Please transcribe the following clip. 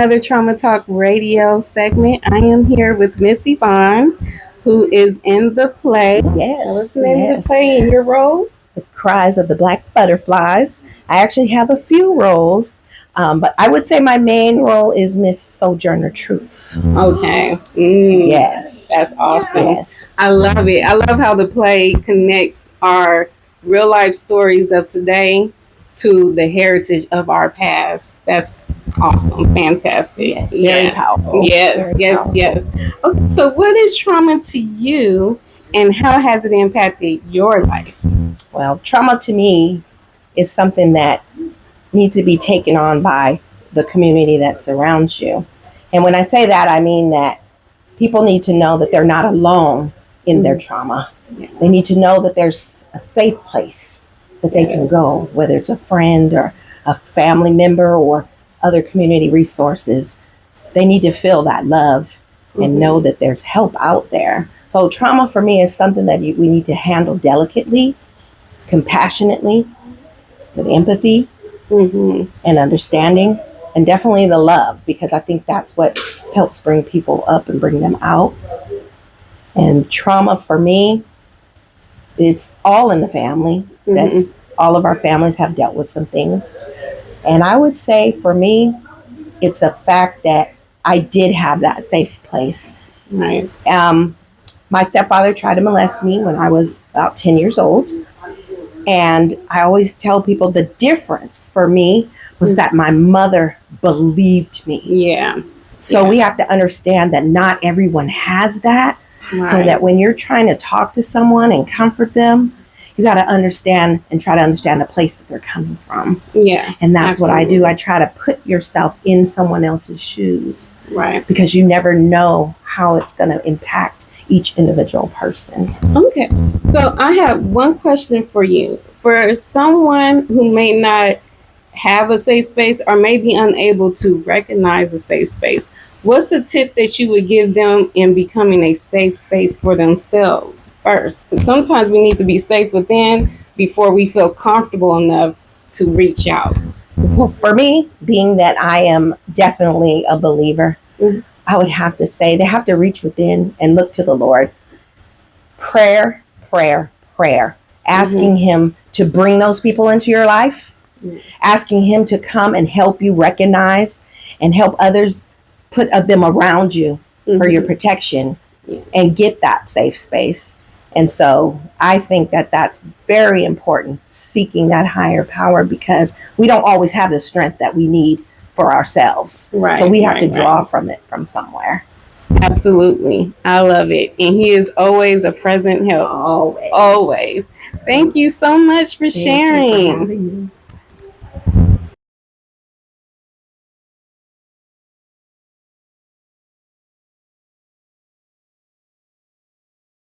Another Trauma Talk radio segment. I am here with Miss Yvonne, who is in the play. What's Yes, the name of the yes. play in your role? The Cries of the Black Butterflies. I actually have a few roles, but I would say my main role is Miss Sojourner Truth. Okay. Yes. That's awesome. Yes. I love it. I love how the play connects our real life stories of today to the heritage of our past. That's awesome. Fantastic. Yes, very powerful. Yes, Very yes, powerful. yes. Okay, so what is trauma to you and how has it impacted your life? Well, trauma to me is something that needs to be taken on by the community that surrounds you. And when I say that, I mean that people need to know that they're not alone in their trauma. They need to know that there's a safe place that they can go, whether it's a friend or a family member or other community resources. They need to feel that love and know that there's help out there. So trauma for me is something that we need to handle delicately, compassionately, with empathy and understanding, and definitely the love, because I think that's what helps bring people up and bring them out. And trauma for me, it's all in the family. That's all of our families have dealt with some things. And I would say for me, it's a fact that I did have that safe place. Right. My stepfather tried to molest me when I was about 10 years old. And I always tell people the difference for me was that my mother believed me. Yeah. So we have to understand that not everyone has that. Right. So that when you're trying to talk to someone and comfort them, you got to understand and try to understand the place that they're coming from. Yeah. And that's what I do. I try to put yourself in someone else's shoes. Right. Because you never know how it's going to impact each individual person. Okay. So I have one question for you. For someone who may not have a safe space or may be unable to recognize a safe space, what's the tip that you would give them in becoming a safe space for themselves first? Because sometimes we need to be safe within before we feel comfortable enough to reach out. Well, for me, being that I am definitely a believer, I would have to say they have to reach within and look to the Lord. Prayer, prayer, prayer. Asking Him to bring those people into your life. Asking Him to come and help you recognize and help others, put them around you for your protection and get that safe space. And so I think that that's very important, seeking that higher power, because we don't always have the strength that we need for ourselves. Right, so we have to draw from it from somewhere. Absolutely. I love it. And He is always a present help. Always. Always. Thank you so much for sharing.